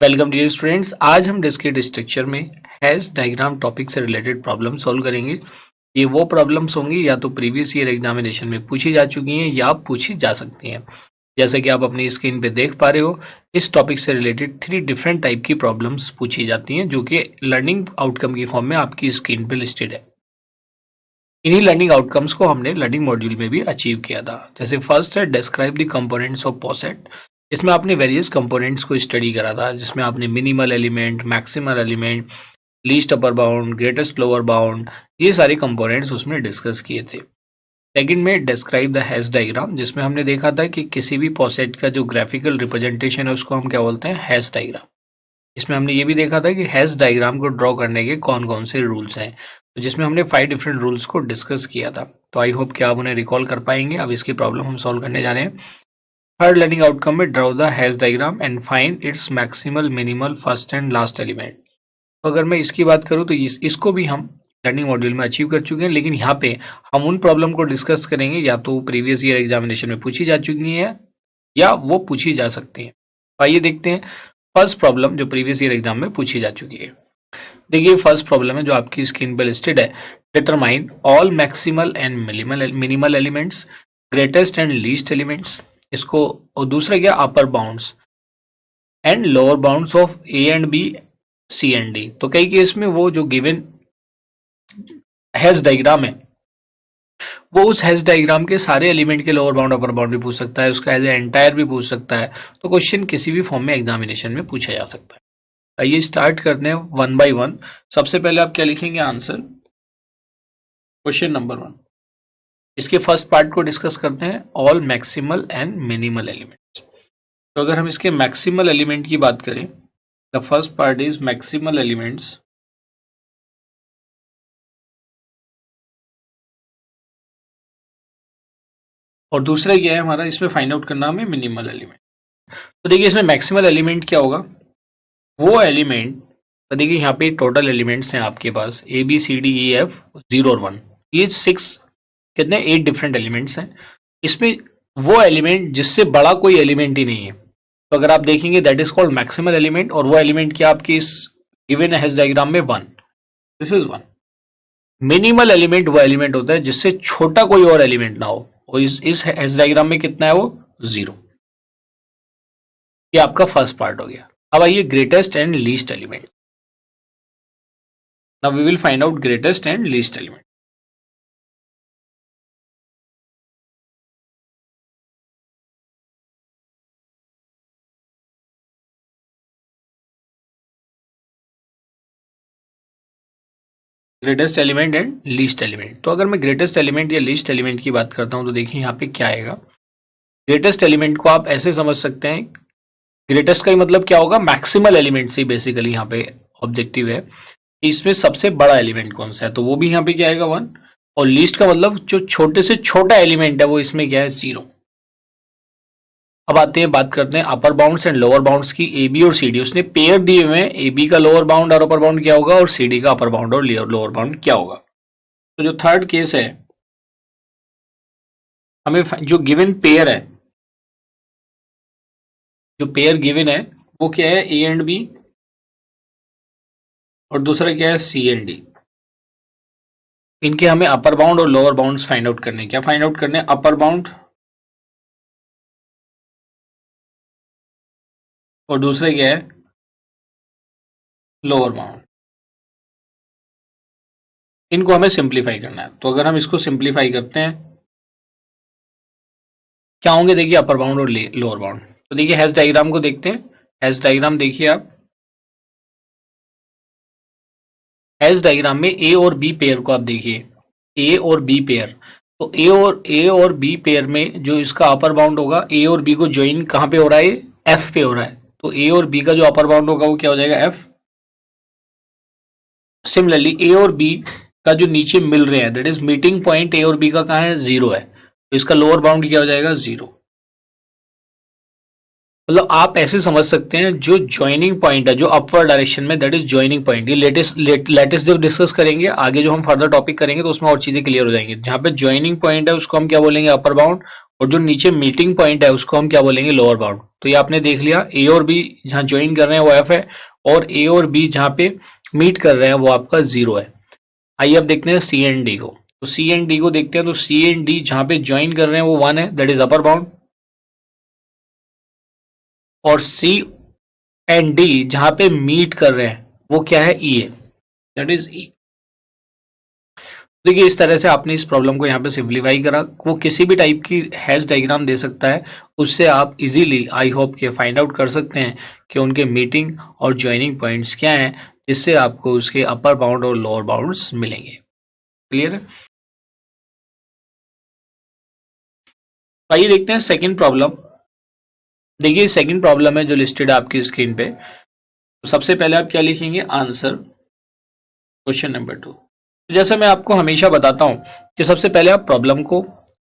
Welcome dear students. आज हम discrete structure में हैश डायग्राम टॉपिक से रिलेटेड प्रॉब्लम सॉल्व करेंगे। ये वो प्रॉब्लम्स होंगी या तो प्रीवियस ईयर एग्जामिनेशन में पूछी जा चुकी हैं या पूछी जा सकती हैं। जैसे कि आप अपनी स्क्रीन पे देख पा रहे हो, इस टॉपिक से रिलेटेड 3 डिफरेंट टाइप की प्रॉब्लम्स पूछी जाती हैं जो कि लर्निंग आउटकम की फॉर्म में आपकी स्क्रीन पे लिस्टेड है। इन्हीं लर्निंग आउटकम्स को हमने लर्निंग मॉड्यूल में भी अचीव किया था। जैसे फर्स्ट है डिस्क्राइब द कंपोनेंट्स ऑफ पॉसेट। इसमें आपने वेरियस कंपोनेंट्स को स्टडी करा था, जिसमें आपने minimal element, maximal element, least upper bound, greatest lower bound, ये सारे कंपोनेंट्स उसमें डिस्कस किए थे। सेकंड में डिस्क्राइब द हैश डायग्राम, जिसमें हमने देखा था कि किसी भी पॉसेट का जो ग्राफिकल रिप्रेजेंटेशन है उसको हम क्या बोलते हैं, हैश डायग्राम। इसमें हमने ये भी देखा था कि हैश डायग्राम को ड्रॉ करने के कौन कौन से रूल्स हैं, तो जिसमें हमने 5 डिफरेंट रूल्स को डिस्कस किया था। तो आई होप कि आप उन्हें रिकॉल कर पाएंगे। अब इसकी प्रॉब्लम हम सॉल्व करने जा रहे हैं। थर्ड लर्निंग आउटकम में draw the hash diagram and find its maximal, minimal, first and last element. तो अगर मैं इसकी बात करूं तो इसको भी हम लर्निंग मॉड्यूल में अचीव कर चुके हैं, लेकिन यहाँ पे हम उन प्रॉब्लम को डिस्कस करेंगे या तो प्रीवियस ईयर एग्जामिनेशन में पूछी जा चुकी है या वो पूछी जा सकती है। तो आइए देखते हैं फर्स्ट प्रॉब्लम जो प्रीवियस ईयर एग्जाम में पूछी जा चुकी है। देखिए फर्स्ट प्रॉब्लम है जो आपकी स्क्रीन पर लिस्टेड है। Determine all maximal and minimal elements, greatest and least elements. इसको और दूसरा क्या, upper bounds and lower bounds of A and B, C and D. तो कई केस में वो जो गिवन हैश डायग्राम है वो उस हैश डायग्राम के सारे एलिमेंट के लोअर बाउंड अपर बाउंड भी पूछ सकता है, उसका एज एंटायर भी पूछ सकता है। तो क्वेश्चन किसी भी फॉर्म में एग्जामिनेशन में पूछा जा सकता है। आइए स्टार्ट करते हैं वन बाय वन। सबसे पहले आप क्या लिखेंगे, आंसर क्वेश्चन नंबर 1। इसके फर्स्ट पार्ट को डिस्कस करते हैं, all maximal and minimal elements. तो अगर हम इसके मैक्सिमल एलिमेंट की बात करें, the first part is maximal elements. और दूसरा क्या है हमारा, इसमें फाइंड आउट करना हमें मिनिमल एलिमेंट। तो देखिए इसमें मैक्सिमल एलिमेंट क्या होगा, वो एलिमेंट, तो देखिए यहाँ पे टोटल एलिमेंट्स हैं आपके पास A B C D E F 0 और 1, ये 6 कितने 8 डिफरेंट एलिमेंट्स हैं। इसमें वो एलिमेंट जिससे बड़ा कोई एलिमेंट ही नहीं है, तो अगर आप देखेंगे that is called maximal element. और वो एलिमेंट क्या आपकी इस गिवन हैश डायग्राम में 1, दिस इज 1। मिनिमल एलिमेंट वो एलिमेंट होता है जिससे छोटा कोई और एलिमेंट ना हो, और इस हैश डायग्राम में कितना है वो 0। ये आपका फर्स्ट पार्ट हो गया। अब आइए greatest and least element. Now we will find out greatest and least element. Greatest element and least element. तो अगर मैं ग्रेटेस्ट एलिमेंट या लीस्ट एलिमेंट की बात करता हूं तो देखिए यहाँ पे क्या आएगा। ग्रेटेस्ट एलिमेंट को आप ऐसे समझ सकते हैं, ग्रेटेस्ट का ही मतलब क्या होगा, मैक्सिमल एलिमेंट से बेसिकली यहाँ पे ऑब्जेक्टिव है इसमें सबसे बड़ा एलिमेंट कौन सा है, तो वो भी यहाँ पे क्या आएगा 1। और लीस्ट का मतलब जो छोटे से छोटा एलिमेंट है वो इसमें क्या है 0। अब आते हैं, बात करते हैं upper bounds and lower bounds की। ए बी और सी डी उसने पेयर दिए हुए हैं, ए बी का लोअर बाउंड और अपर बाउंड क्या होगा और सी डी का अपर बाउंड और लोअर बाउंड क्या होगा। तो जो थर्ड केस है, हमें जो गिवन पेयर है, जो पेयर गिवन है वो क्या है ए एंड बी, और दूसरा क्या है सी एंड डी। इनके हमें अपर बाउंड और लोअर बाउंड्स फाइंड आउट करने, क्या फाइंड आउट करने, अपर बाउंड और दूसरा क्या है लोअर बाउंड। इनको हमें सिंप्लीफाई करना है। तो अगर हम इसको सिंप्लीफाई करते हैं क्या होंगे, देखिए अपर बाउंड और लोअर बाउंड। तो देखिए हैश डायग्राम को देखते हैं। हैश डायग्राम देखिए आप, हैश डायग्राम में ए और बी पेयर को आप देखिए, ए और बी पेयर। तो ए और बी पेयर में जो इसका अपर बाउंड होगा, ए और बी को ज्वाइन कहाँ पे हो रहा है, एफ पे हो रहा है। तो ए और बी का जो अपर बाउंड होगा वो क्या हो जाएगा एफ। सिमिलरली ए और बी का जो नीचे मिल रहे हैं, that is meeting point A और बी का कहाँ है 0 है, तो इसका लोअर बाउंड क्या हो जाएगा 0। मतलब आप ऐसे समझ सकते हैं जो ज्वाइनिंग पॉइंट है जो अपवर्ड डायरेक्शन में, दैट इज ज्वाइनिंग पॉइंट। ये लेटेस्ट जब डिस्कस करेंगे आगे, जो हम फर्दर टॉपिक करेंगे तो उसमें और चीजें क्लियर हो जाएंगी। जहाँ पे ज्वाइनिंग पॉइंट है उसको हम क्या बोलेंगे अपर बाउंड, और जो नीचे मीटिंग पॉइंट है उसको हम क्या बोलेंगे, लोअर बाउंड। तो ये आपने देख लिया, ए और बी जहाँ ज्वाइन कर रहे हैं वो एफ है, और ए और बी जहाँ पे मीट कर रहे हैं वो आपका 0 है। आइए अब देखते हैं सी एंड डी को। तो सी एंड डी को देखते हैं, तो सी एंड डी जहाँ पे ज्वाइन कर रहे हैं वो 1 है, दैट इज अपर बाउंड। और सी एंड डी जहाँ पे मीट कर रहे हैं वो क्या है, ई है, दैट इज ई। देखिए इस तरह से आपने इस प्रॉब्लम को यहाँ पे सिंप्लीफाई करा। वो किसी भी टाइप की हैश डायग्राम दे सकता है, उससे आप इजीली आई होप के फाइंड आउट कर सकते हैं कि उनके मीटिंग और ज्वाइनिंग पॉइंट्स क्या हैं, जिससे आपको उसके अपर बाउंड और लोअर बाउंड्स मिलेंगे। क्लियर है? आइए देखते हैं सेकंड प्रॉब्लम। देखिए सेकंड प्रॉब्लम है जो लिस्टेड है आपकी स्क्रीन पे। तो सबसे पहले आप क्या लिखेंगे, आंसर क्वेश्चन नंबर 2। जैसे मैं आपको हमेशा बताता हूँ कि सबसे पहले आप प्रॉब्लम को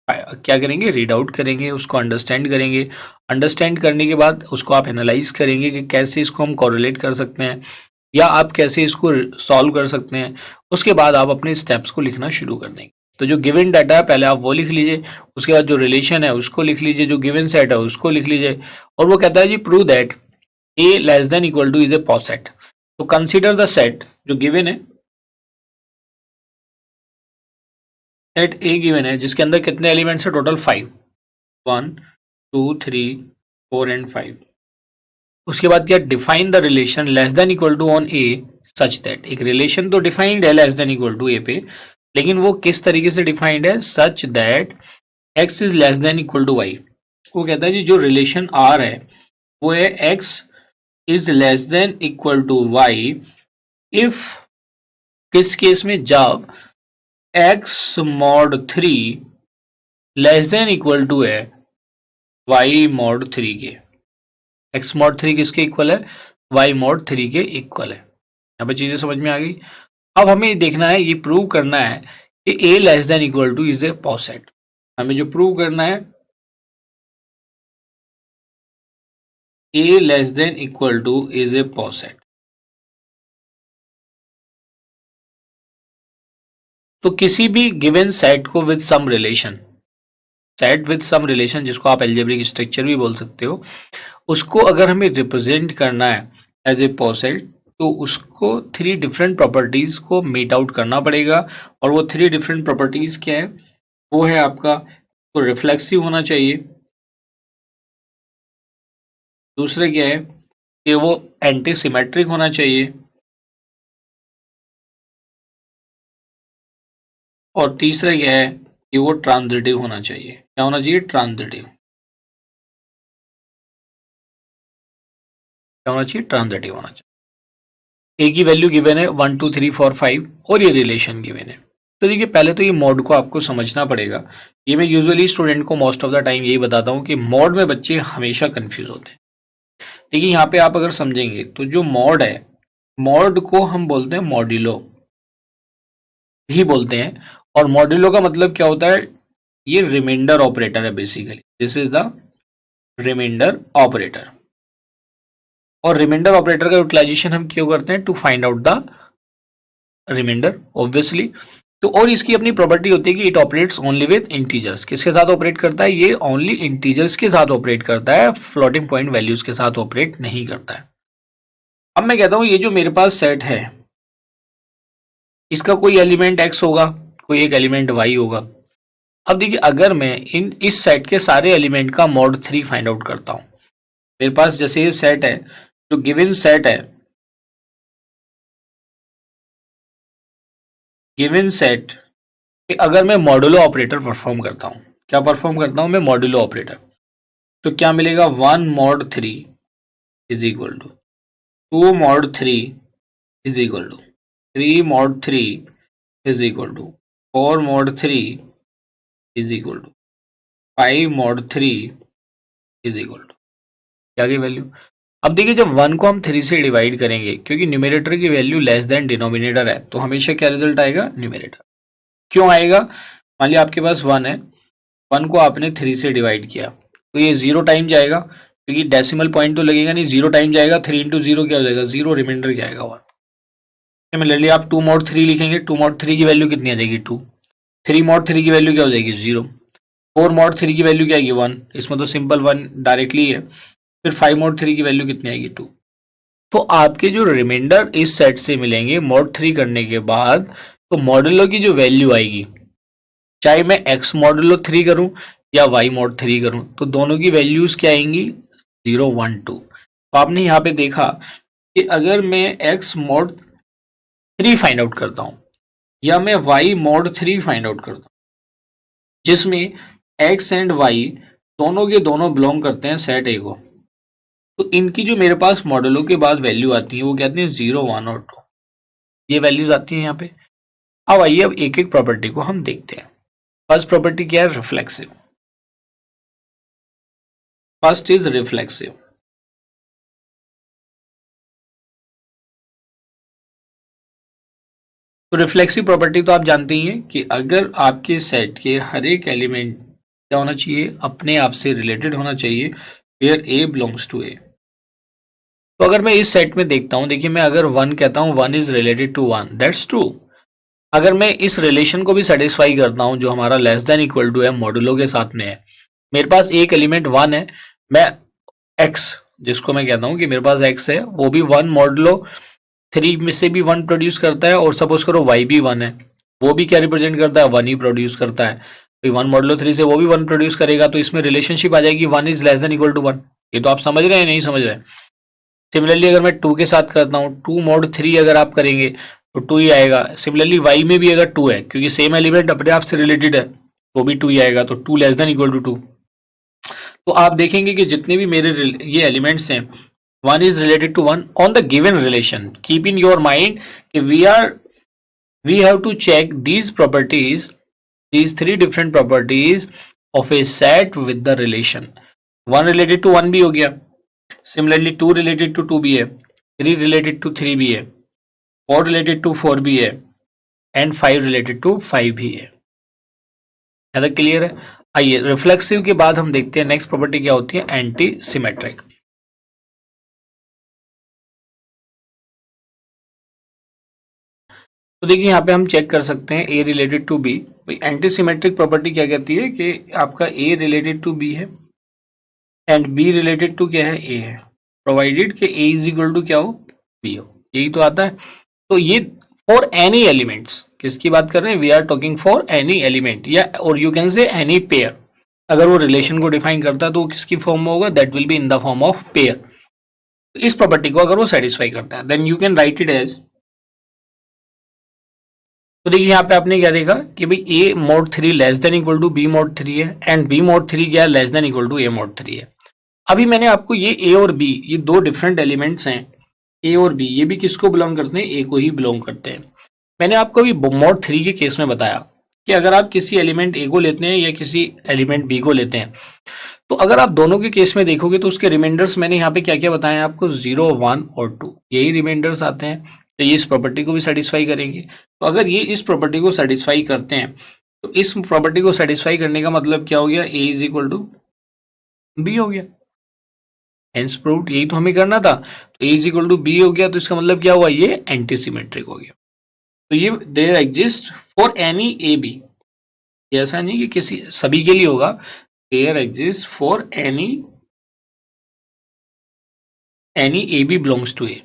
क्या करेंगे, रीड आउट करेंगे, उसको अंडरस्टैंड करेंगे। अंडरस्टैंड करने के बाद उसको आप एनालाइज करेंगे कि कैसे इसको हम कोरिलेट कर सकते हैं या आप कैसे इसको सॉल्व कर सकते हैं। उसके बाद आप अपने स्टेप्स को लिखना शुरू कर देंगे। तो जो गिवन डाटा है पहले आप वो लिख लीजिए, उसके बाद जो रिलेशन है उसको लिख लीजिए, जो गिवन सेट है उसको लिख लीजिए। और वो कहता है जी prove that A less than equal to is a poset. तो कंसीडर द सेट जो गिवन है, सेट ए गिवन है जिसके अंदर कितने एलिमेंट्स है, टोटल 5, 1 2 3 4 एंड 5। उसके बाद क्या, define the relation less than equal to on A such that. एक रिलेशन तो डिफाइंड है less than equal to A पे, लेकिन वो किस तरीके से डिफाइंड है, such that x is less than equal to y. वो कहता है जी जो रिलेशन आर है वो है x is less than equal to y if, किस केस में, जब x mod 3 less than equal to है वाई मॉड 3 के। एक्स मॉड 3 किसके इक्वल है, वाई मॉड 3 के इक्वल है। यहाँ पे चीजें समझ में आ गई। अब हमें देखना है, ये प्रूव करना है कि A less than equal to is a poset. हमें जो प्रूव करना है, A less than equal to is a poset. तो किसी भी गिवन सेट को with some relation, set with some relation जिसको आप एल्जेब्रिक स्ट्रक्चर भी बोल सकते हो, उसको अगर हमें रिप्रेजेंट करना है एज ए पॉज सेट, तो उसको 3 डिफरेंट प्रॉपर्टीज को मीट आउट करना पड़ेगा। और वो 3 डिफरेंट प्रॉपर्टीज क्या है, वो है आपका, तो रिफ्लेक्सिव होना चाहिए, दूसरा क्या है कि वो एंटी सिमेट्रिक होना चाहिए, और तीसरा क्या है कि वो ट्रांजिटिव होना चाहिए। क्या होना चाहिए, ट्रांजिटिव। क्या होना चाहिए, ट्रांजिटिव होना चाहिए। ए की वैल्यू गिवन है 1 2 3 4 5 और ये रिलेशन गिवन है। तो देखिए पहले तो ये मॉड को आपको समझना पड़ेगा। ये मैं यूजुअली स्टूडेंट को मोस्ट ऑफ द टाइम यही बताता हूँ कि मॉड में बच्चे हमेशा कंफ्यूज होते हैं। देखिए यहाँ पे आप अगर समझेंगे तो जो मॉड है, मॉड को हम बोलते हैं मॉड्यूलो भी बोलते हैं। और मॉड्यूलो का मतलब क्या होता है, ये रिमाइंडर ऑपरेटर है basically, this is the reminder operator. और रिमाइंडर ऑपरेटर का यूटिलाइजेशन हम क्यों करते हैं, to find out the reminder obviously. तो और इसकी अपनी प्रॉपर्टी होती है कि it operates only with integers. किसके साथ ऑपरेट करता है, ये ओनली इंटीजर्स के साथ ऑपरेट करता है, फ्लोटिंग पॉइंट वैल्यूज के साथ ऑपरेट नहीं करता है। अब मैं कहता हूं ये जो मेरे पास सेट है, इसका कोई एलिमेंट एक्स होगा, कोई एक एलिमेंट वाई होगा। अब देखिए अगर मैं इस सेट के सारे एलिमेंट का मॉड 3 फाइंड आउट करता हूं, मेरे पास जैसे ये सेट है, जो गिवन सेट है, गिवन सेट अगर मैं मॉडुलो ऑपरेटर परफॉर्म करता हूं, क्या परफॉर्म करता हूं मैं, मॉडुलो ऑपरेटर, तो क्या मिलेगा, 1 mod 3 is equal to 2 mod 3 is equal to 3 mod 3 is equal to 4 mod 3 is equal to 5 mod 3 is equal to क्या की वैल्यू। अब देखिए जब 1 को हम 3 से डिवाइड करेंगे, क्योंकि न्यूमरेटर की वैल्यू लेस देन डिनोमिनेटर है, तो हमेशा क्या रिजल्ट आएगा, न्यूमरेटर। क्यों आएगा, मान लिया आपके पास 1 है, 1 को आपने 3 से डिवाइड किया, तो ये 0 टाइम जाएगा, क्योंकि डेसिमल पॉइंट तो लगेगा नहीं, 0 टाइम जाएगा, 3 इंटू 0 क्या हो जाएगा, 0, रिमाइंडर क्या आएगा 1। सिमिलरली आप 2 मॉड 3 लिखेंगे, 2 मॉड 3 की वैल्यू कितनी आ जाएगी, 2, 3 मॉड 3 की वैल्यू क्या हो जाएगी, 0, 4 mod 3 की वैल्यू क्या आएगी 1, इसमें तो सिंपल 1 डायरेक्टली है। फिर 5 mod 3 की वैल्यू कितनी आएगी 2। तो आपके जो रिमाइंडर इस सेट से मिलेंगे mod 3 करने के बाद, तो मॉडुलो की जो वैल्यू आएगी, चाहे मैं x मॉडुलो 3 करूं या y mod 3 करूं, तो दोनों की वैल्यूज क्या आएंगी 0 1 2। तो आपने यहाँ पे देखा कि अगर मैं x mod 3 फाइंड आउट करता हूं या मैं y mod 3 फाइंड आउट करता हूं, जिसमें x एंड y दोनों के दोनों बिलोंग करते हैं सेट ए को, तो इनकी जो मेरे पास मॉडलों के बाद वैल्यू आती है वो कहते हैं 0 1 और 2, ये वैल्यूज आती हैं यहाँ पे। अब आइए अब एक एक प्रॉपर्टी को हम देखते हैं। फर्स्ट प्रॉपर्टी क्या है, रिफ्लेक्सिव। First is reflexive. तो रिफ्लेक्सिव प्रॉपर्टी तो आप जानते ही हैं कि अगर आपके सेट के हर एक एलिमेंट क्या होना चाहिए, अपने आप से रिलेटेड होना चाहिए, वेयर ए बिलोंग्स टू ए। तो अगर मैं इस सेट में देखता हूं, देखिए मैं अगर 1 कहता हूं 1 is related to 1, that's true. अगर मैं इस रिलेशन को भी सेटिस्फाई करता हूं जो हमारा लेस देन इक्वल टू है मॉडुलो के साथ में है, मेरे पास एक एलिमेंट 1 है, मैं x जिसको मैं कहता हूं कि मेरे पास x है, वो भी 1 मॉडुलो 3 में से भी 1 प्रोड्यूस करता है, और सपोज करो y भी 1 है, वो भी क्या रिप्रेजेंट करता है 1 ही प्रोड्यूस करता है, तो 1 मॉडुलो 3 से वो भी 1 प्रोड्यूस करेगा, तो इसमें रिलेशनशिप आ जाएगी 1 is less than equal to 1। ये तो आप समझ रहे हैं नहीं समझ रहे हैं। सिमिलरली अगर मैं 2 के साथ करता हूँ, 2 mod 3 अगर आप करेंगे तो 2 ही आएगा। सिमिलरली y में भी अगर 2 है, क्योंकि सेम एलिमेंट अपने आप से रिलेटेड है, तो भी 2 ही आएगा, तो 2 लेस देन इक्वल टू 2। तो आप देखेंगे कि जितने भी मेरे ये एलिमेंट्स हैं, 1 is related to 1 on the given relation. Keep in your mind we have to check these properties, these three different properties of a set with the relation. 1 related to 1 भी हो गया, सिमिलरली 2 रिलेटेड टू 2 भी है, 3 related to 3 भी है, 4 related to 4 भी है, and 5 related to 5 भी है। ज़्यादा क्लियर है। आइए रिफ्लेक्सिव के बाद हम देखते हैं नेक्स्ट प्रॉपर्टी क्या होती है, एंटी सिमेट्रिक। तो देखिए यहाँ पे हम चेक कर सकते हैं ए रिलेटेड टू बी। भाई एंटी सिमेट्रिक प्रॉपर्टी क्या कहती है कि आपका ए रिलेटेड टू बी है एंड बी रिलेटेड टू क्या है ए है, प्रोवाइडेड कि ए इज इक्वल टू क्या हो बी हो, यही तो आता है। तो ये फॉर एनी एलिमेंट्स, किसकी बात कर रहे हैं, we are talking for any element, या और you can say any pair. अगर वो रिलेशन को डिफाइन करता है तो वो किसकी फॉर्म में होगा, that will be in the form of pair. इस प्रॉपर्टी को अगर वो सेटिस्फाई करता है then you can write it as. तो देखिए यहाँ पे आपने क्या देखा कि भाई a mod 3 less than equal to b mod 3 है, एंड बी mod 3 क्या है, less than equal to a mod 3 है। अभी मैंने आपको ये ए और बी, ये दो डिफरेंट एलिमेंट्स हैं, ए और बी, ये भी किसको बिलोंग करते हैं, ए को ही बिलोंग करते हैं। मैंने आपको अभी mod 3 के केस में बताया कि अगर आप किसी एलिमेंट ए को लेते हैं या किसी एलिमेंट बी को लेते हैं, तो अगर आप दोनों के केस में देखोगे तो उसके रिमाइंडर्स मैंने यहाँ पे क्या क्या बताए हैं आपको, 0 1 और 2, यही रिमाइंडर्स आते हैं। तो ये इस प्रॉपर्टी को भी सेटिस्फाई करेंगे। तो अगर ये इस प्रॉपर्टी को सेटिस्फाई करते हैं, तो इस प्रॉपर्टी को सेटिस्फाई करने का मतलब क्या हो गया, ए इज इक्वल टू बी हो गया, हेंस प्रूव्ड, यही तो हमें करना था। तो ए इज इक्वल टू बी हो गया, तो इसका मतलब क्या हुआ, ये एंटी सिमेट्रिक हो गया। तो ये there exist for any A B, ऐसा नहीं कि किसी सभी के लिए होगा, there exist for any A B belongs to A.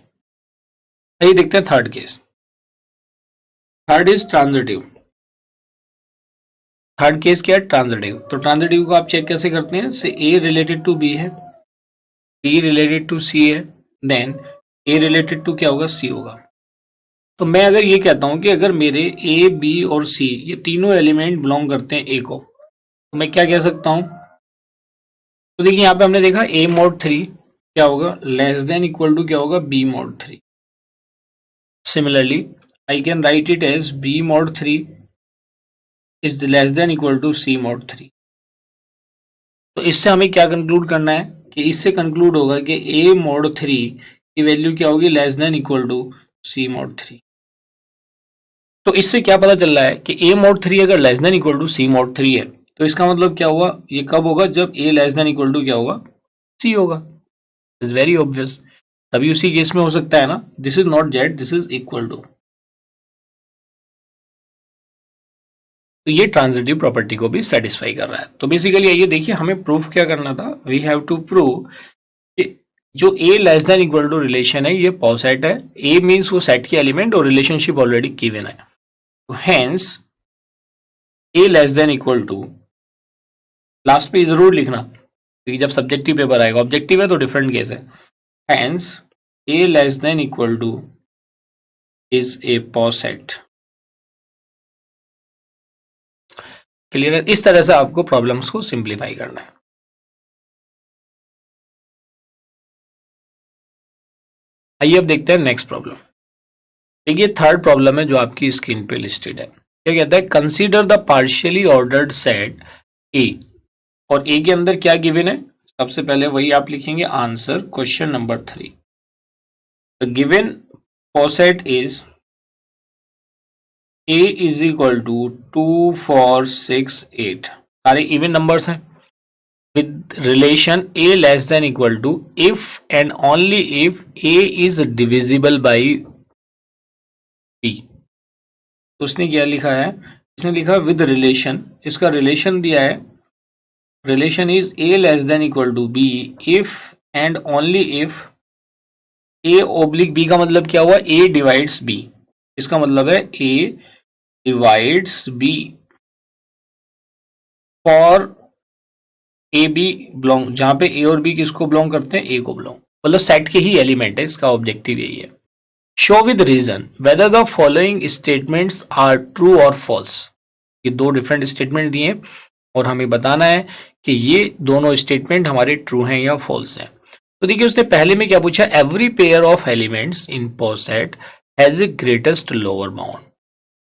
आइए देखते हैं third case. Third is transitive. Third case क्या है, ट्रांजिटिव। तो ट्रांजिटिव को आप चेक कैसे करते हैं, से ए रिलेटेड टू बी है, बी रिलेटेड टू सी है, देन ए रिलेटेड टू क्या होगा, सी होगा। तो मैं अगर ये कहता हूं कि अगर मेरे ए बी और सी ये तीनों एलिमेंट बिलोंग करते हैं ए को, तो मैं क्या कह सकता हूं। तो देखिए यहाँ पे हमने देखा ए mod 3 क्या होगा, लेस देन इक्वल टू क्या होगा, B mod 3। Similarly, I can write it as B mod 3 is less than equal to C mod 3। तो इससे हमें क्या कंक्लूड करना है कि इससे कंक्लूड होगा कि A mod 3 की वैल्यू क्या होगी, less than equal to C mod 3। तो इससे क्या पता चल रहा है कि A mod 3 अगर less than equal to C mod 3 है, तो इसका मतलब क्या हुआ, ये कब होगा, जब A less than equal to क्या होगा, C होगा। इज वेरी ऑब्वियस, तभी उसी केस में हो सकता है ना, this is not Z, this is equal to. तो ये ट्रांजिटिव प्रॉपर्टी को भी सेटिस्फाई कर रहा है। तो बेसिकली आइए देखिए हमें प्रूफ क्या करना था। वी हैव टू प्रूव कि जो A less than equal to relation है ये पॉसेट है। ए मीन्स वो सेट के एलिमेंट और रिलेशनशिप ऑलरेडी गिवन है। तो hence A less than equal to, last पे जरूर लिखना क्योंकि जब सब्जेक्टिव पेपर आएगा, ऑब्जेक्टिव है तो डिफरेंट केस है। Hence A less than equal to is a poset. Clear है? इस तरह से आपको प्रॉब्लम्स को सिंप्लीफाई करना है। आइए अब देखते हैं नेक्स्ट प्रॉब्लम। देखिए थर्ड प्रॉब्लम है जो आपकी स्क्रीन पे लिस्टेड है। क्या कहता है, consider the partially ordered set ए। और ए के अंदर क्या गिवन है, सबसे पहले वही आप लिखेंगे answer question number 3। The given poset is A is equal to 2 4 6 8। सारे इवन नंबर्स हैं with relation a less than equal to if and only if a is divisible by b। तो उसने क्या लिखा है, इसने लिखा विद रिलेशन, इसका रिलेशन दिया है, relation is a less than equal to b if and only if a oblique b का मतलब क्या हुआ, a डिवाइड्स b। इसका मतलब है a divides b for a b belong, जहां पे ए और बी किसको बिलोंग करते हैं, ए को बिलोंग, मतलब सेट के ही एलिमेंट है। इसका ऑब्जेक्टिव यही है। Show with reason whether the following statements are true और फॉल्स। ये दो डिफरेंट स्टेटमेंट दिए और हमें बताना है कि ये दोनों स्टेटमेंट हमारे ट्रू हैं या फॉल्स हैं। तो देखिए उसने पहले में क्या पूछा, every pair of elements in poset has a greatest lower bound.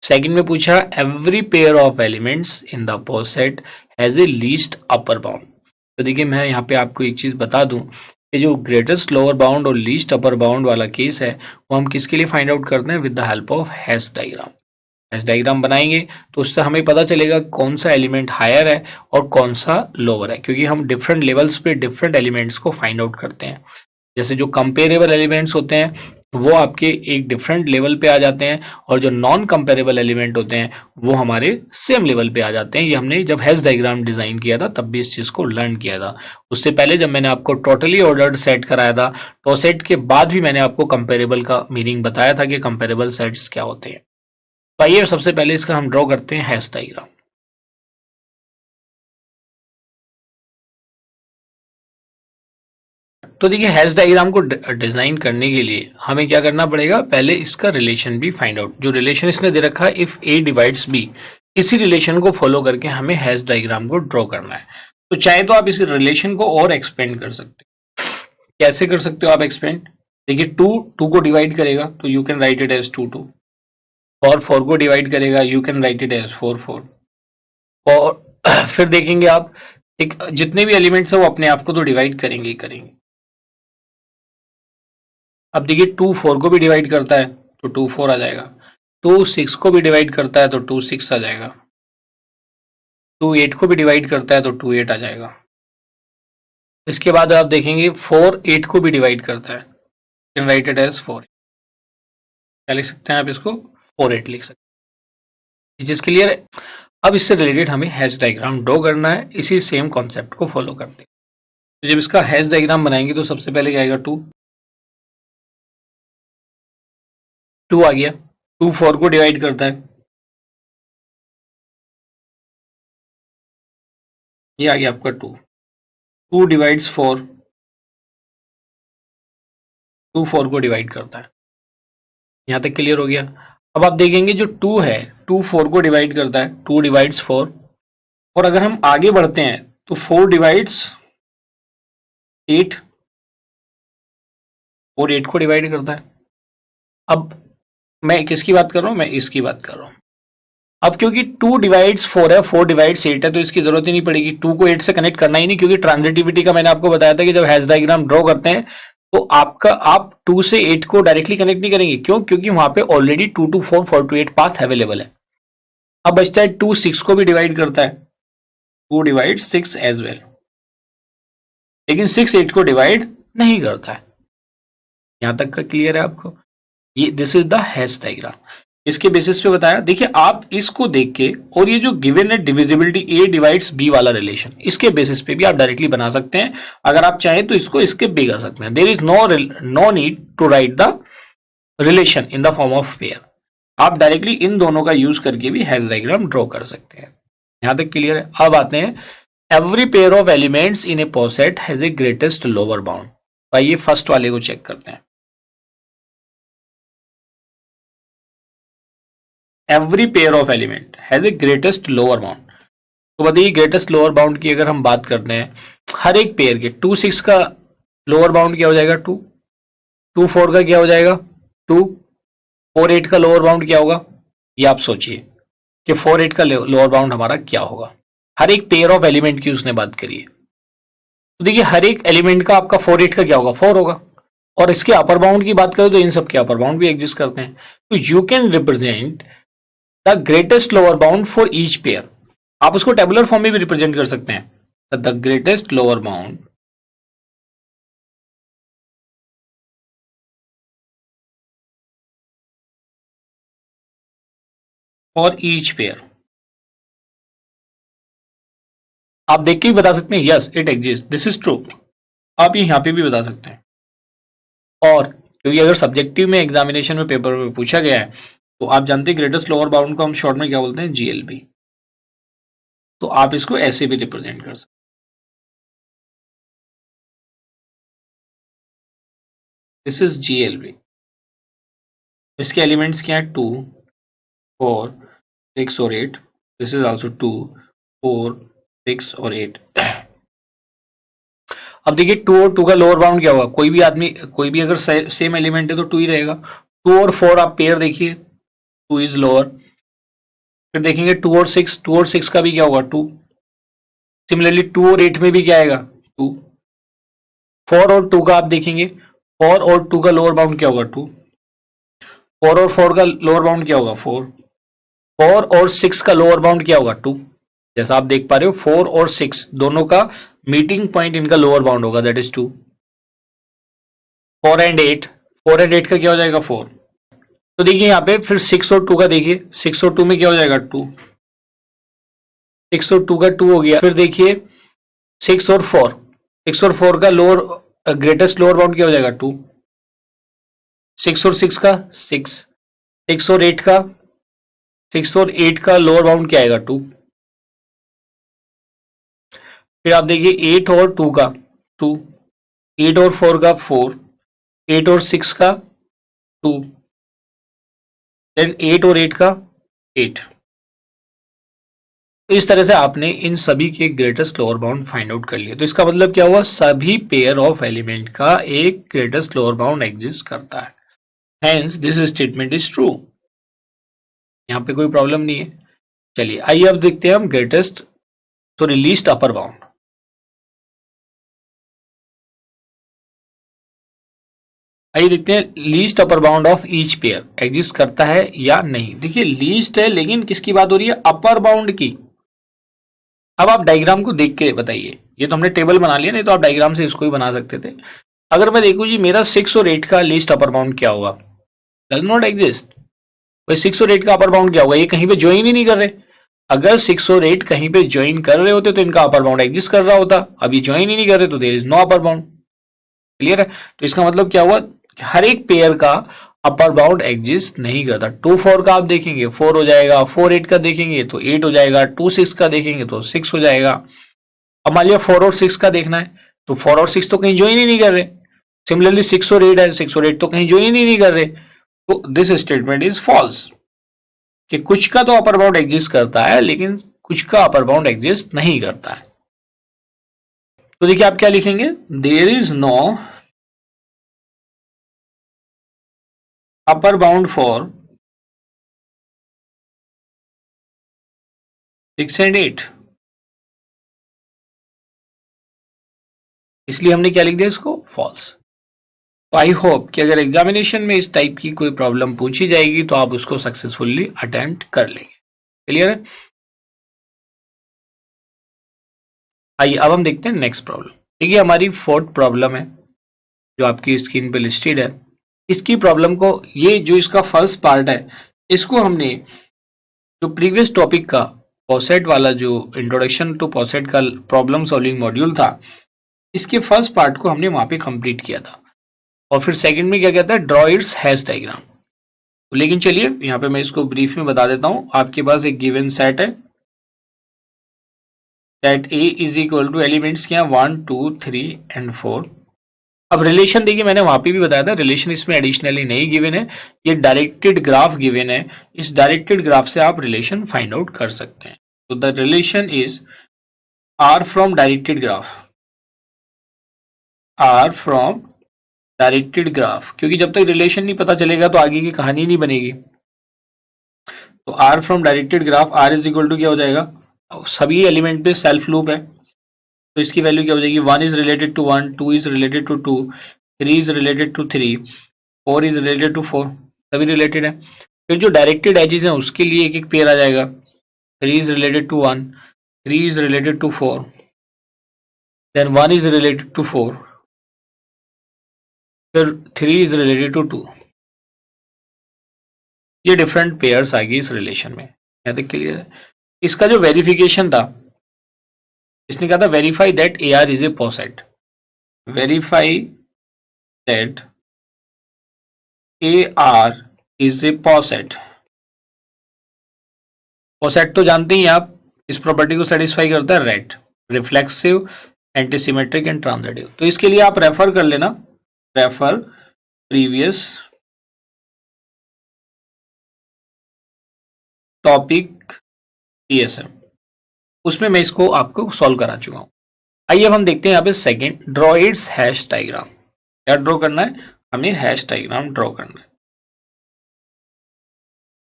Second में पूछा every pair of elements in the poset has a least upper bound. तो देखिए मैं यहाँ पे आपको एक चीज बता दूं कि जो ग्रेटेस्ट लोअर बाउंड और लीस्ट अपर बाउंड वाला केस है वो हम किसके लिए फाइंड आउट करते हैं, with the help of hash diagram. Hash diagram बनाएंगे तो उससे हमें पता चलेगा कौन सा एलिमेंट हायर है और कौन सा लोअर है, क्योंकि हम डिफरेंट लेवल्स पे डिफरेंट एलिमेंट्स को फाइंड आउट करते हैं। जैसे जो कंपेरेबल एलिमेंट्स होते हैं वो आपके एक डिफरेंट लेवल पे आ जाते हैं और जो नॉन कंपेरेबल एलिमेंट होते हैं वो हमारे सेम लेवल पे आ जाते हैं। ये हमने जब हैश डायग्राम डिजाइन किया था तब भी इस चीज को लर्न किया था। उससे पहले जब मैंने आपको टोटली ऑर्डर्ड सेट कराया था तो सेट के बाद भी मैंने आपको कंपेरेबल का मीनिंग बताया था कि कंपेरेबल सेट्स क्या होते हैं। तो आइए सबसे पहले इसका हम ड्रॉ करते हैं हैश डायग्राम। तो देखिए हैश डायग्राम को डिजाइन करने के लिए हमें क्या करना पड़ेगा, पहले इसका रिलेशन भी फाइंड आउट, जो रिलेशन इसने दे रखा है इफ ए डिवाइड्स बी, इसी रिलेशन को फॉलो करके हमें हैश डायग्राम को ड्रॉ करना है। तो चाहे तो आप इस रिलेशन को और एक्सपेंड कर सकते हो। कैसे कर सकते हो आप एक्सपेंड, देखिए टू को डिवाइड करेगा तो you can write it as 2 और 4 को डिवाइड करेगा you can write it as 4 और फिर देखेंगे आप एक जितने भी एलिमेंट्स है वो अपने आप को तो डिवाइड करेंगे ही करेंगे। अब देखिए 2 4 को भी डिवाइड करता है तो 2 4 आ जाएगा, 2 6 को भी डिवाइड करता है तो 2 6 आ जाएगा, 2 8 को भी डिवाइड करता है तो 2 8 आ जाएगा। इसके बाद आप देखेंगे 4 8 को भी डिवाइड करता है, कैन राइट इट एज 4। क्या लिख सकते हैं आप इसको, 4 8 लिख सकते हैं। चीज क्लियर है। अब इससे रिलेटेड हमें हैश डायग्राम ड्रॉ करना है, इसी सेम कॉन्सेप्ट को फॉलो करते हैं। तो जब इसका हैश डायग्राम बनाएंगे तो सबसे पहले क्या आएगा, 2 आ गया, 2 4 को डिवाइड करता है, ये आ गया आपका 2 डिवाइड्स 4, 2 4 को डिवाइड करता है। यहां तक क्लियर हो गया। अब आप देखेंगे जो 2 है 2 4 को डिवाइड करता है, 2 डिवाइड्स 4, और अगर हम आगे बढ़ते हैं तो 4 डिवाइड्स 8 और 8 को डिवाइड करता है। अब मैं किसकी बात कर रहा हूं, मैं इसकी बात कर रहा हूं। अब क्योंकि 2 डिवाइड्स 4 है, 4 डिवाइड्स 8 है, तो इसकी जरूरत ही नहीं पड़ेगी, 2 को 8 से कनेक्ट करना ही नहीं, क्योंकि ट्रांजिटिविटी का मैंने आपको बताया था कि जब हैश डायग्राम ड्रॉ करते हैं तो आप 2 से 8 को डायरेक्टली कनेक्ट नहीं करेंगे। क्यों, क्योंकि वहां पे already 2 to 4 4 to 8 path available है। अब बचता है 2 6 को भी डिवाइड करता है, 2 डिवाइड 6 एज वेल, लेकिन 6 8 को डिवाइड नहीं करता है। यहां तक का क्लियर है आपको, ये this is the hash diagram. इसके बेसिस पे बताया। देखिए आप इसको देख के और ये जो गिवन है डिविजिबिलिटी ए डिवाइड्स बी वाला रिलेशन, इसके बेसिस पे भी आप डायरेक्टली बना सकते हैं। अगर आप चाहें तो इसको स्किप भी कर सकते हैं। There is no need to write the relation in the form of pair. आप डायरेक्टली इन दोनों का यूज करके भी हैश डायग्राम ड्रॉ कर सकते हैं। यहां तक क्लियर है। अब आते हैं, every pair of elements in a poset has a greatest lower bound. आइए फर्स्ट वाले को चेक करते हैं। Every pair of element has a greatest lower bound. तो बताइए ग्रेटेस्ट लोअर बाउंड की अगर हम बात करते हैं, हर एक पेयर के 2 6 का लोअर बाउंड क्या हो जाएगा 2, 2 4 का क्या हो जाएगा 2, 4 8 का लोअर बाउंड क्या होगा। ये आप सोचिए कि 4 8 का लोअर बाउंड हमारा क्या होगा। हर एक पेयर ऑफ एलिमेंट की उसने बात करी है। तो देखिए हर एक एलिमेंट का आपका 4 8 का क्या होगा 4 होगा। और इसके अपर बाउंड की बात करें तो इन सब के अपर बाउंड भी एग्जिस्ट करते हैं। तो you can represent the greatest lower bound for each pair. आप उसको टेबुलर फॉर्म में भी रिप्रेजेंट कर सकते हैं। The greatest lower bound for each pair. आप देख के भी बता सकते हैं yes it exist, this is true. आप ये यहाँ पे भी बता सकते हैं। और क्योंकि अगर सब्जेक्टिव में एग्जामिनेशन में पेपर में पूछा गया है तो आप जानते हैं ग्रेटेस्ट लोअर बाउंड को हम शॉर्ट में क्या बोलते हैं जीएलबी। तो आप इसको ऐसे भी रिप्रेजेंट कर सकते हैं, दिस इज जीएलबी। इसके एलिमेंट्स क्या है 2 4 6 और 8। दिस इज आल्सो 2 4 6 और 8। अब देखिए 2 और 2 का लोअर बाउंड क्या होगा। कोई भी आदमी कोई भी अगर सेम एलिमेंट है तो 2 ही रहेगा। 2 और 4 आप पेयर देखिए 2 इज लोअर। फिर देखेंगे 2 और 6, 2 और 6 का भी क्या होगा 2। सिमिलरली 2 और 8 में भी क्या आएगा 2। 4 और 2 का आप देखेंगे 4 और 2 का लोअर बाउंड क्या होगा 2। 4 और 4 का लोअर बाउंड क्या होगा 4। 4 और 6 का लोअर बाउंड क्या होगा 2। जैसा आप देख पा रहे हो 4 और 6 दोनों का मीटिंग पॉइंट इनका लोअर बाउंड होगा दैट इज 2। 4 एंड 8, 4 एंड 8 का क्या हो जाएगा 4। तो देखिए यहाँ पे फिर 6 और 2 का देखिए 6 और 2 में क्या हो जाएगा 2। 6 और 2 का 2 हो गया। फिर देखिए 6 और 4, 6 और 4 का लोअर ग्रेटेस्ट लोअर बाउंड क्या हो जाएगा 2। 6 और 6 का 6, 6 और 8 का 6 और 8 का लोअर बाउंड क्या आएगा 2। फिर आप देखिए 8 और 2 का 2, 8 और 4 का 4, 8 और 6 का 2, देन 8 और 8 का 8। तो इस तरह से आपने इन सभी के greatest lower bound find out कर लिया। तो इसका मतलब क्या हुआ, सभी पेयर ऑफ एलिमेंट का एक ग्रेटेस्ट लोअर बाउंड एग्जिस्ट करता है। Hence this statement is true. यहाँ पे कोई प्रॉब्लम नहीं है। चलिए आइए अब देखते हैं हम greatest sorry least upper bound. आइए देखते हैं least upper bound of each pair exist करता है या नहीं। देखिए लीस्ट है लेकिन किसकी बात हो रही है, अपर बाउंड की। अब आप डायग्राम को देख के बताइए। ये तो हमने टेबल बना लिया, नहीं तो आप डायग्राम से इसको ही बना सकते थे। अगर मैं देखूं जी मेरा 6 और 8 का लीस्ट अपर बाउंड क्या होगा, डज नॉट एग्जिस्ट। भाई 6 और 8 का अपर बाउंड क्या होगा, ये कहीं पे ज्वाइन ही नहीं कर रहे। अगर 6 और 8 कहीं पे ज्वाइन कर रहे होते तो इनका अपर बाउंड एग्जिस्ट कर रहा होता। अभी ज्वाइन ही नहीं कर रहे तो there is no upper bound. Clear है। तो इसका मतलब क्या हुआ, हर एक पेयर का अपर बाउंड एग्जिस्ट नहीं करता। 2 4 का आप देखेंगे 4 हो जाएगा, 4 8 का देखेंगे तो 8 हो जाएगा, 2 6 का देखेंगे तो 6 हो जाएगा। अब मान लिया 4 और 6 का देखना है तो 4 और 6 तो कहीं ज्वाइन ही नहीं कर रहे। सिमिलरली 6 और 8 है, 6 और 8 तो कहीं ज्वाइन ही नहीं कर रहे। तो दिस स्टेटमेंट इज फॉल्स कि कुछ का तो अपर बाउंड एग्जिस्ट करता है लेकिन कुछ का अपर बाउंड एग्जिस्ट नहीं करता है। तो देखिए आप क्या लिखेंगे, there is no upper bound for 6 and 8। इसलिए हमने क्या लिख दिया इसको, फॉल्स। तो आई होप कि अगर एग्जामिनेशन में इस टाइप की कोई प्रॉब्लम पूछी जाएगी तो आप उसको सक्सेसफुली अटेम्प्ट कर लेंगे। क्लियर है। आइए अब हम देखते हैं नेक्स्ट प्रॉब्लम। देखिए हमारी फोर्थ प्रॉब्लम है जो आपकी स्क्रीन पे लिस्टेड है। इसकी प्रॉब्लम को, ये जो इसका फर्स्ट पार्ट है इसको हमने जो प्रीवियस टॉपिक का पॉसेट वाला जो इंट्रोडक्शन टू पॉसेट का प्रॉब्लम सॉल्विंग मॉड्यूल था, इसके फर्स्ट पार्ट को हमने वहां पे कंप्लीट किया था और फिर सेकंड में क्या कहता है, ड्रॉ इट्स हैश डायग्राम। लेकिन चलिए यहाँ पे मैं इसको ब्रीफ में बता देता हूँ। आपके पास एक गिवन सेट है, set A is equal two elements क्या 1 2 3 एंड 4। अब रिलेशन देखिए, मैंने वहां पे भी बताया था रिलेशन इसमें एडिशनली नहीं गिवन है, ये डायरेक्टेड ग्राफ गिवन है। इस डायरेक्टेड ग्राफ से आप रिलेशन फाइंड आउट कर सकते हैं। तो the relation is R from directed graph, R from directed graph, क्योंकि जब तक रिलेशन नहीं पता चलेगा तो आगे की कहानी नहीं बनेगी। तो R from directed graph, R is equal to क्या हो जाएगा, सभी एलिमेंट पे सेल्फ लूप है तो इसकी वैल्यू क्या हो जाएगी, 1 is related to 1, 2 is related to 2, 3 is related to 3, 4 is related to 4, सभी रिलेटेड है। फिर जो डायरेक्टेड एजेस हैं उसके लिए एक एक पेयर आ जाएगा, 3 is related to 1, 3 is related to 4, then 1 is related to 4, फिर 3 इज रिलेटेड टू 2। ये डिफरेंट पेयर्स आ गई इस रिलेशन में, यहाँ तक क्लियर है। इसका जो वेरिफिकेशन था, इसने कहा था verify that A R is a poset, verify that A R is a poset. Poset तो जानते ही आप, इस प्रॉपर्टी को सेटिस्फाई करता है rate, reflexive, antisymmetric and transitive. तो इसके लिए आप रेफर कर लेना, रेफर प्रीवियस टॉपिक टीएसएम, उसमें मैं इसको आपको सॉल्व करा चुका हूं। आइए अब हम देखते हैं यहाँ पे second, draw it's hash diagram. क्या ड्रॉ करना है, हमें हैश डायग्राम ड्रॉ करना है।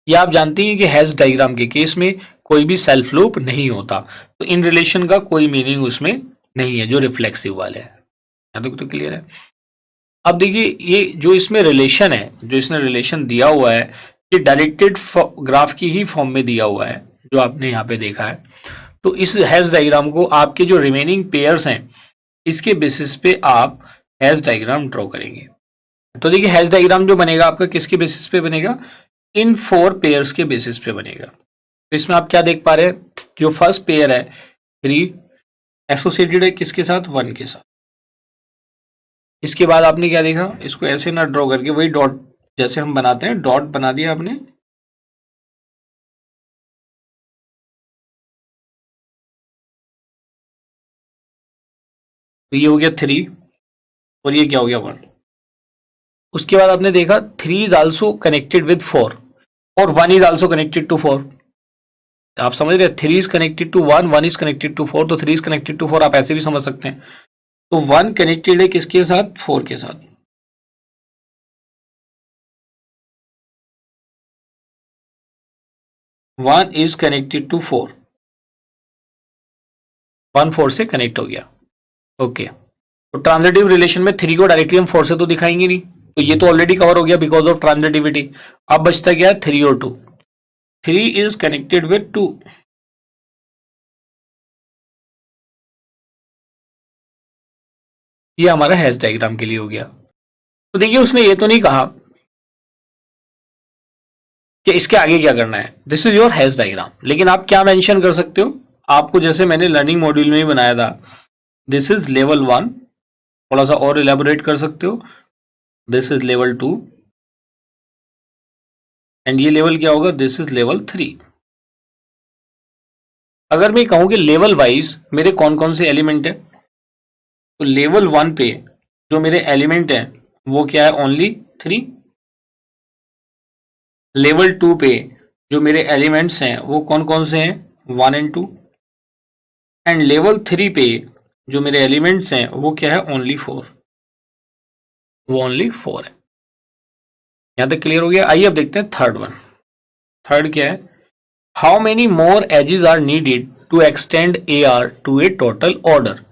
ये आप जानती हैं कि हैश डायग्राम के केस में कोई भी सेल्फ लूप नहीं होता, तो इन रिलेशन का कोई मीनिंग उसमें नहीं है जो रिफ्लेक्सिव वाले हैं। यहाँ तक तो क्लियर है। अब देखिए ये जो इसमें रिलेशन है, जो इसने रिलेशन दिया हुआ है, ये डायरेक्टेड ग्राफ की ही फॉर्म में दिया हुआ है जो आपने यहाँ पे देखा है। तो इस हैश डायग्राम को आपके जो रिमेनिंग पेयर्स हैं इसके बेसिस पे आप हैश डायग्राम ड्रॉ करेंगे। तो देखिए हैश डायग्राम जो बनेगा आपका किसके बेसिस पे बनेगा, इन 4 पेयर्स के बेसिस पे बनेगा। तो इसमें आप क्या देख पा रहे हैं, जो फर्स्ट पेयर है 3 एसोसिएटेड है किसके साथ, 1 के साथ। इसके बाद आपने क्या देखा, इसको ऐसे ना ड्रॉ करके वही डॉट जैसे हम बनाते हैं, डॉट बना दिया आपने। तो ये हो गया 3 और ये क्या हो गया 1। उसके बाद आपने देखा 3 इज आल्सो कनेक्टेड विद 4 और 1 इज आल्सो कनेक्टेड टू 4। आप समझ रहे, 3 is connected to 1, 1 is connected to 4, तो 3 इज कनेक्टेड टू 4 आप ऐसे भी समझ सकते हैं। तो 1 कनेक्टेड है किसके साथ, 4 के साथ। वन इज कनेक्टेड टू 4, 1 4 से कनेक्ट हो गया। ओके, तो ट्रांजिटिव रिलेशन में 3 को डायरेक्टली हम 4 से तो दिखाएंगे नहीं, तो ये तो ऑलरेडी कवर हो गया बिकॉज ऑफ ट्रांजिटिविटी। अब बचता क्या, 3 और 2। 3 इज कनेक्टेड विद 2, ये हमारा हैश डायग्राम के लिए हो गया। तो देखिए उसने ये तो नहीं कहा कि इसके आगे क्या करना है, this is your hash diagram, लेकिन आप क्या मेंशन कर सकते हो, आपको जैसे मैंने लर्निंग मॉड्यूल में ही बनाया था, दिस इज लेवल 1, थोड़ा सा और इलेबोरेट कर सकते हो, दिस इज लेवल 2 एंड ये लेवल क्या होगा, दिस इज लेवल 3। अगर मैं कहूं कि लेवल वाइज मेरे कौन कौन से एलिमेंट है, तो लेवल 1 पे जो मेरे एलिमेंट है वो क्या है, ओनली 3। लेवल 2 पे जो मेरे एलिमेंट्स हैं वो कौन कौन से हैं, 1 एंड 2। एंड लेवल 3 पे जो मेरे एलिमेंट्स हैं वो क्या है, ओनली 4, वो ओनली 4 है। यहां तक क्लियर हो गया। आइए अब देखते हैं थर्ड वन। थर्ड क्या है, how many more edges are needed to extend a R to a total order.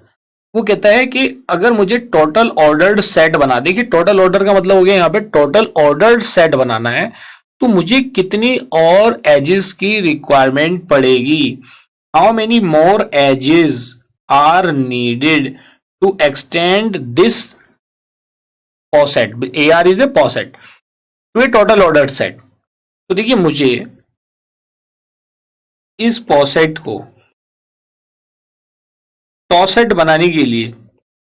वो कहता है कि अगर मुझे टोटल ऑर्डर्ड सेट बना, देखिए टोटल ऑर्डर का मतलब हो गया यहाँ पे टोटल ऑर्डर्ड सेट बनाना है, तो मुझे कितनी और एजेस की रिक्वायरमेंट पड़ेगी। How many more edges are needed to extend this poset, A R is a poset, to a total ordered set. तो देखिए मुझे इस पॉसेट को टॉसेट बनाने के लिए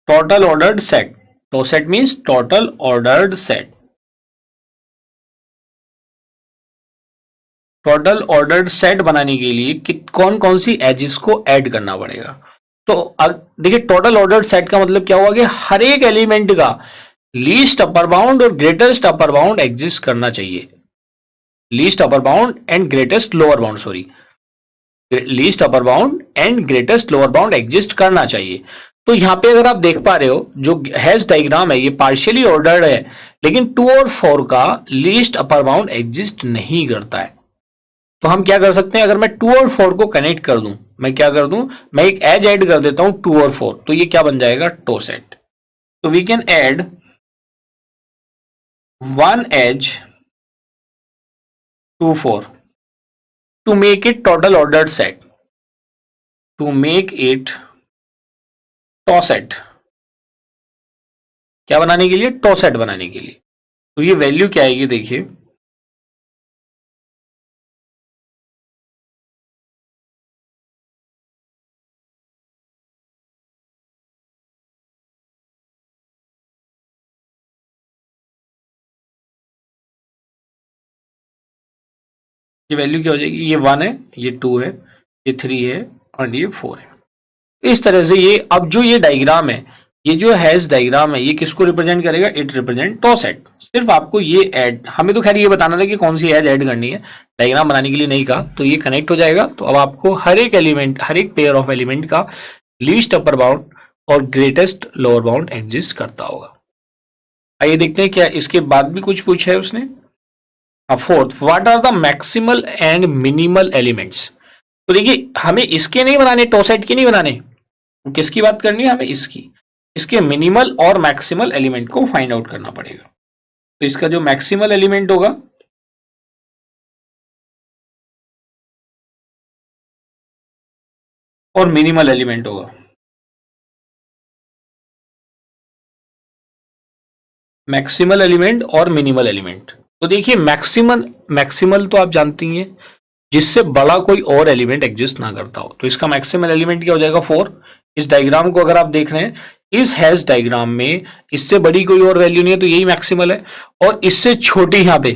total ordered set, toset means total ordered set, total ordered set बनाने के लिए कौन कौन सी एजेस को ऐड करना पड़ेगा। तो देखिए टोटल ऑर्डर्ड सेट का मतलब क्या हुआ कि हर एक एलिमेंट का लीस्ट अपर बाउंड और ग्रेटेस्ट अपर बाउंड एग्जिस्ट करना चाहिए, least upper bound and greatest lower bound, sorry, least upper bound and greatest lower bound exist करना चाहिए। तो यहां पे अगर आप देख पा रहे हो जो हैश डायग्राम है ये पार्शियली ऑर्डर्ड है, लेकिन 2 और 4 का लीस्ट अपर बाउंड एग्जिस्ट नहीं करता है। तो हम क्या कर सकते हैं, अगर मैं 2 और 4 को कनेक्ट कर दूं, मैं क्या कर दूं, मैं एक एज ऐड कर देता हूं 2 और 4, तो ये क्या बन जाएगा, टोसेट। तो we can add one edge to 4 to make it total ordered set, to make it टॉसेट, क्या बनाने के लिए, टॉसेट बनाने के लिए। तो ये वैल्यू क्या आएगी, देखिए ये वैल्यू क्या हो जाएगी, ये 1 है, ये 2 है, ये 3 है और ये 4 है। इस तरह से ये अब जो ये डायग्राम है, ये जो हैश डायग्राम है, ये किसको रिप्रेजेंट करेगा, इट रिप्रेजेंट टॉसेट। सिर्फ आपको ये ऐड, हमें तो खैर ये बताना था कि कौन सी एज ऐड करनी है, डायग्राम बनाने के लिए नहीं कहा, तो ये कनेक्ट हो जाएगा। तो अब आपको हर एक एलिमेंट, हर एक पेयर ऑफ एलिमेंट का लीस्ट अपर बाउंड और ग्रेटेस्ट लोअर बाउंड एग्जिस्ट करता होगा। आइए देखते हैं क्या इसके बाद भी कुछ पूछा है उसने। Fourth, what are the maximal and minimal elements. तो देखिए हमें इसके नहीं बनाने, टॉसेट के नहीं बनाने, किसकी बात करनी है हमें, इसकी, इसके मिनिमल और मैक्सिमल एलिमेंट को फाइंड आउट करना पड़ेगा। तो इसका जो मैक्सिमल एलिमेंट होगा और मिनिमल एलिमेंट होगा, मैक्सिमल एलिमेंट और मिनिमल एलिमेंट। तो देखिए मैक्सिमल, मैक्सिमल तो आप जानती हैं जिससे बड़ा कोई और एलिमेंट एग्जिस्ट ना करता हो, तो इसका मैक्सिमल एलिमेंट क्या हो जाएगा, 4। इस डायग्राम को अगर आप देख रहे हैं, इस हैश डायग्राम में इससे बड़ी कोई और वैल्यू नहीं है, तो यही मैक्सिमल है। और इससे छोटी यहाँ पे,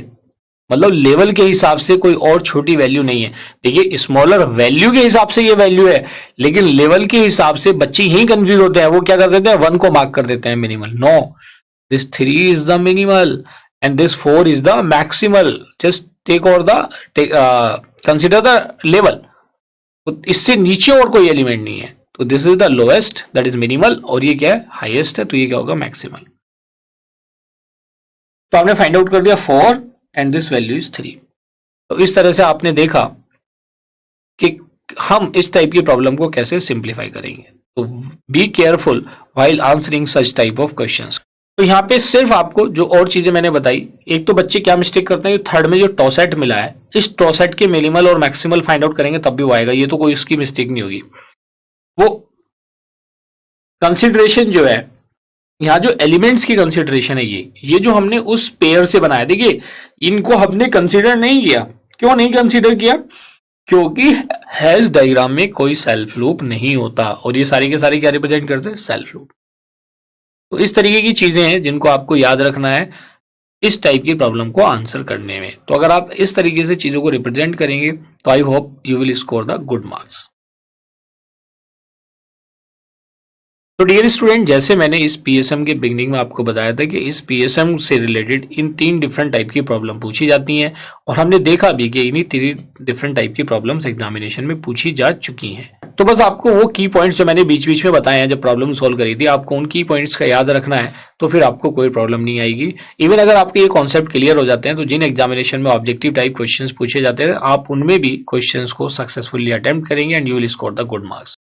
मतलब लेवल के हिसाब से कोई और छोटी वैल्यू नहीं है। देखिए स्मॉलर वैल्यू के हिसाब से ये वैल्यू है, लेकिन लेवल के हिसाब से बच्चे यही कंफ्यूज होते हैं, वो क्या कर देते हैं, 1 को मार्क कर देते हैं minimal. No, this 3 is the minimal and this 4 is the maximal, just take over the consider the level। तो इससे नीचे और कोई एलिमेंट नहीं है, तो this is the lowest, that is minimal, और ये क्या है, हाईएस्ट है, तो ये क्या होगा, मैक्सिमल। तो आपने फाइंड आउट कर दिया 4 एंड दिस वैल्यू इज 3। तो इस तरह से आपने देखा कि हम इस टाइप की प्रॉब्लम को कैसे सिंप्लीफाई करेंगे। तो be careful while answering such type of questions. तो यहाँ पे सिर्फ आपको जो और चीजें मैंने बताई, एक तो बच्चे क्या मिस्टेक करते हैं, थर्ड में जो टॉसेट मिला है, इस टॉसेट के मिनिमल और मैक्सिमल फाइंड आउट करेंगे तब भी वो आएगा, ये तो कोई उसकी मिस्टेक नहीं होगी। वो कंसिडरेशन जो है, यहाँ जो एलिमेंट्स की कंसिडरेशन है, ये जो हमने उस पेयर से बनाया, देखिए इनको हमने कंसिडर नहीं किया। क्यों नहीं कंसिडर किया, क्योंकि हैश डायग्राम में कोई सेल्फ लूप नहीं होता, और ये सारी के सारे क्या रिप्रेजेंट करते हैं, सेल्फ लूप। तो इस तरीके की चीजें हैं जिनको आपको याद रखना है इस टाइप की प्रॉब्लम को आंसर करने में। तो अगर आप इस तरीके से चीजों को रिप्रेजेंट करेंगे तो I hope you will score the good marks. तो डियर स्टूडेंट, जैसे मैंने इस पीएसएम के बिगनिंग में आपको बताया था कि इस पीएसएम से रिलेटेड इन 3 डिफरेंट टाइप की प्रॉब्लम पूछी जाती हैं, और हमने देखा भी कि इन्हीं 3 डिफरेंट टाइप की प्रॉब्लम्स एग्जामिनेशन में पूछी जा चुकी हैं। तो बस आपको वो की पॉइंट्स जो मैंने बीच बीच में बताए हैं जब प्रॉब्लम सॉल्व करी थी, आपको उन की पॉइंट्स का याद रखना है, तो फिर आपको कोई प्रॉब्लम नहीं आएगी। इवन अगर आपके ये कॉन्सेप्ट क्लियर हो जाते हैं, तो जिन एग्जामिनेशन में ऑब्जेक्टिव टाइप क्वेश्चंस पूछे जाते हैं, आप उनमें भी क्वेश्चंस को सक्सेसफुली अटेम्प्ट करेंगे and you will score the good marks.